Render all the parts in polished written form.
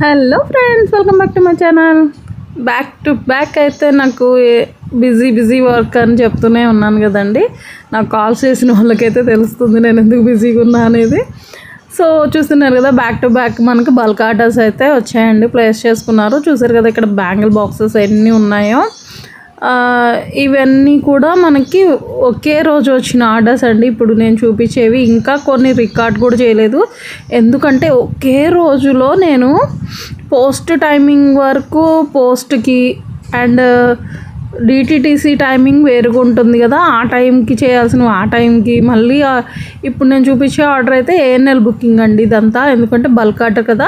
Hello friends, welcome back to my channel. Back to back అయితే నాకు busy work అని చెప్తూనే ఉన్నాను కదండి. నాకు కాల్స్ చేసిన వాళ్ళకైతే తెలుస్తుంది నేను ఎందుకు బిజీగా ఉన్నా అనేది. సో చూస్తున్నారు కదా, బ్యాక్ టు బ్యాక్ మనకు బల్క్ ఆర్డర్స్ అయితే వచ్చాయండి, ప్లేస్ చేసుకున్నారు. చూసారు కదా ఇక్కడ బ్యాంగిల్ బాక్సెస్ ఎన్ని ఉన్నాయో. ఇవన్నీ కూడా మనకి ఒకే రోజు వచ్చిన ఆర్డర్స్ అండి. ఇప్పుడు నేను చూపించేవి ఇంకా కొన్ని రికార్డ్ కూడా చేయలేదు, ఎందుకంటే ఒకే రోజులో నేను పోస్ట్ టైమింగ్ వరకు పోస్ట్కి అండ్ డిటిటిసి టైమింగ్ వేరుగా ఉంటుంది కదా, ఆ టైంకి చేయాల్సిన ఆ టైంకి మళ్ళీ ఇప్పుడు నేను చూపించే ఆర్డర్ అయితే ఏఎన్ఎల్ బుకింగ్ అండి ఇదంతా. ఎందుకంటే బల్క్ ఆర్డర్ కదా,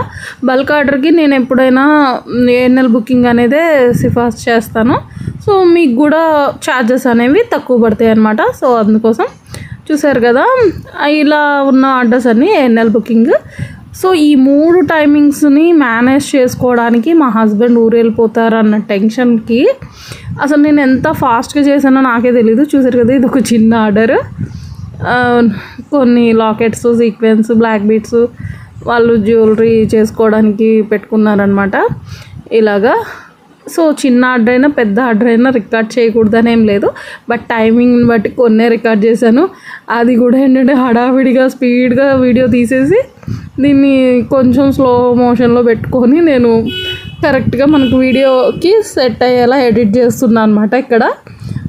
బల్క్ ఆర్డర్కి నేను ఎప్పుడైనా ఏఎన్ఎల్ బుకింగ్ అనేదే సిఫార్సు చేస్తాను. సో మీకు కూడా ఛార్జెస్ అనేవి తక్కువ పడతాయి అన్నమాట. సో అందుకోసం చూసారు కదా ఇలా ఉన్న ఆర్డర్స్ అన్నీ ఏఎన్ఎల్ బుకింగ్. సో ఈ 3 టైమింగ్స్ని మేనేజ్ చేసుకోవడానికి మా హస్బెండ్ ఊరు వెళ్ళిపోతారు అన్న టెన్షన్కి అసలు నేను ఎంత ఫాస్ట్గా చేశానో నాకే తెలీదు. చూసారు కదా ఇది ఒక చిన్న ఆర్డర్, కొన్ని లాకెట్స్, సీక్వెన్స్, బ్లాక్ బీడ్స్ వాళ్ళు జ్యువెలరీ చేసుకోవడానికి పెట్టుకున్నారనమాట ఇలాగా. సో చిన్న ఆర్డర్ అయినా పెద్ద ఆర్డర్ అయినా రికార్డ్ చేయకూడదని ఏం లేదు, బట్ టైమింగ్ని బట్టి కొన్నే రికార్డ్ చేశాను. అది కూడా ఏంటంటే హడావిడిగా స్పీడ్గా వీడియో తీసేసి దీన్ని కొంచెం స్లో మోషన్లో పెట్టుకొని నేను కరెక్ట్గా మనకు వీడియోకి సెట్ అయ్యేలా ఎడిట్ చేస్తున్నాను అనమాట ఇక్కడ.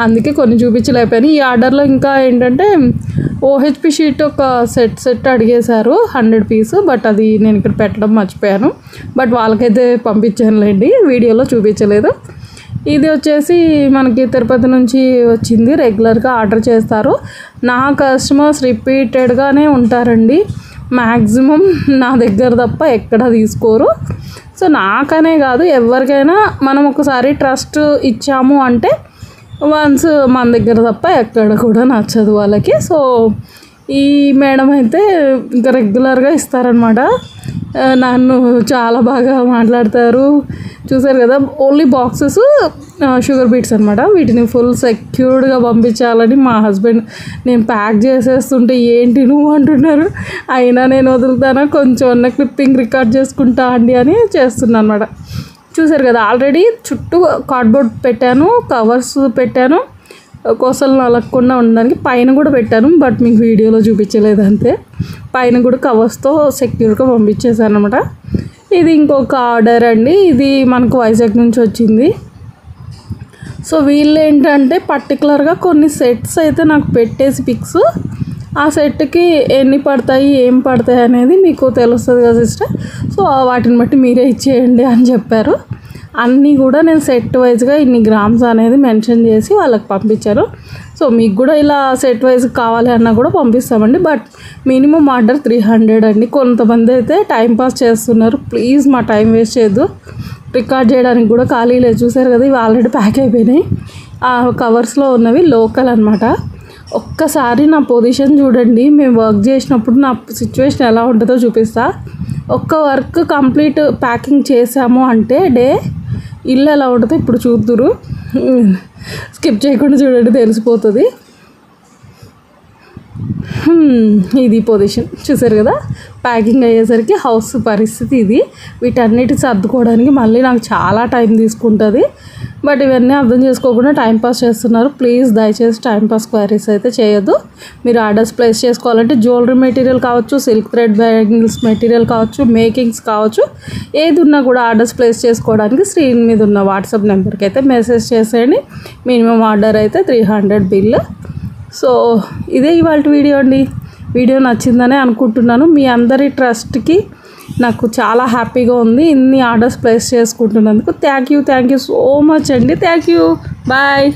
అందుకే కొన్ని చూపించలేకపోయాను. ఈ ఆర్డర్లో ఇంకా ఏంటంటే ఓహెచ్పి షీట్ ఒక సెట్ అడిగేశారు 100 పీస్, బట్ అది నేను ఇక్కడ పెట్టడం మర్చిపోయాను. బట్ వాళ్ళకైతే పంపించానులేండి, వీడియోలో చూపించలేదు. ఇది వచ్చేసి మనకి తిరుపతి నుంచి వచ్చింది, రెగ్యులర్గా ఆర్డర్ చేస్తారు. నా కస్టమర్స్ రిపీటెడ్గానే ఉంటారండి, మ్యాక్సిమం నా దగ్గర తప్ప ఎక్కడ తీసుకోరు. సో నాకనే కాదు ఎవరికైనా మనం ఒకసారి ట్రస్ట్ ఇచ్చాము అంటే వన్స్ మన దగ్గర తప్ప ఎక్కడ కూడా నచ్చదు వాళ్ళకి. సో ఈ మేడం అయితే ఇంకా రెగ్యులర్గా ఇస్తారనమాట. నన్ను చాలా బాగా మాట్లాడతారు. చూసారు కదా ఓన్లీ బాక్సెస్ షుగర్ బీట్స్ అనమాట. వీటిని ఫుల్ సెక్యూర్డ్గా పంపించాలని మా హస్బెండ్ నేను ప్యాక్ చేసేస్తుంటే ఏంటి నువ్వు అంటున్నారు, అయినా నేను వదులుతానా, కొంచెం అన్న క్లిప్పింగ్ రికార్డ్ చేసుకుంటా అండి అని చేస్తున్నాను అనమాట. చూసారు కదా ఆల్రెడీ చుట్టూ కార్డ్బోర్డ్ పెట్టాను, కవర్స్ పెట్టాను కోసలు నలగకుండా ఉండడానికి, పైన కూడా పెట్టాను బట్ మీకు వీడియోలో చూపించలేదు అంతే. పైన కూడా కవర్స్తో సెక్యూర్గా పంపించేసాను అనమాట. ఇది ఇంకొక ఆర్డర్ అండి, ఇది మనకు వైజాగ్ నుంచి వచ్చింది. సో వీళ్ళు ఏంటంటే పర్టికులర్గా కొన్ని సెట్స్ అయితే నాకు పెట్టేసి పిక్స్, ఆ సెట్కి ఎన్ని పడతాయి ఏం పడతాయి అనేది మీకు తెలుస్తుంది కదా సిస్టర్, సో వాటిని బట్టి మీరే ఇచ్చేయండి అని చెప్పారు. అన్నీ కూడా నేను సెట్ వైజ్గా ఇన్ని గ్రామ్స్ అనేది మెన్షన్ చేసి వాళ్ళకి పంపించాను. సో మీకు కూడా ఇలా సెట్ వైజ్ కావాలి అన్నా కూడా పంపిస్తామండి, బట్ మినిమం ఆర్డర్ 300 అండి. కొంతమంది అయితే టైంపాస్ చేస్తున్నారు, ప్లీజ్ మా టైం వేస్ట్ చేయొద్దు, రికార్డ్ చేయడానికి కూడా ఖాళీ లేదు. చూసారు కదా ఇవి ఆల్రెడీ ప్యాక్ అయిపోయినాయి, ఆ కవర్స్లో ఉన్నవి లోకల్ అనమాట. ఒక్కసారి నా పొజిషన్ చూడండి, మేము వర్క్ చేసినప్పుడు నా సిచ్యువేషన్ ఎలా ఉంటుందో చూపిస్తా. ఒక్క వర్క్ కంప్లీట్ ప్యాకింగ్ చేసాము అంటే డే ఇల్లు ఎలా ఉంటుందో ఇప్పుడు చూద్దురు, స్కిప్ చేయకుండా చూడండి తెలిసిపోతుంది. ఇది పొజిషన్ చూసారు కదా, ప్యాకింగ్ అయ్యేసరికి హౌస్ పరిస్థితి ఇది. వీటన్నిటి సర్దుకోవడానికి మళ్ళీ నాకు చాలా టైం తీసుకుంటుంది, బట్ ఇవన్నీ అర్థం చేసుకోకుండా టైంపాస్ చేస్తున్నారు. ప్లీజ్ దయచేసి టైంపాస్ క్వైరీస్ అయితే చేయొద్దు. మీరు ఆర్డర్స్ ప్లేస్ చేసుకోవాలంటే జ్యువెలరీ మెటీరియల్ కావచ్చు, సిల్క్ థ్రెడ్ బ్యాంగిల్స్ మెటీరియల్ కావచ్చు, మేకింగ్స్ కావచ్చు, ఏది ఉన్నా కూడా ఆర్డర్స్ ప్లేస్ చేసుకోవడానికి స్క్రీన్ మీద ఉన్న వాట్సాప్ నెంబర్కి అయితే మెసేజ్ చేసేయండి. మినిమం ఆర్డర్ అయితే 300 బిల్. సో ఇదే ఇవాళ వీడియో అండి. వీడియో నచ్చిందనే అనుకుంటున్నాను. మీ అందరి ట్రస్ట్కి నాకు చాలా హ్యాపీగా ఉంది ఇన్ని ఆర్డర్స్ ప్లేస్ చేసుకుంటున్నందుకు. థ్యాంక్ యూ సో మచ్ అండి. Thank you, bye.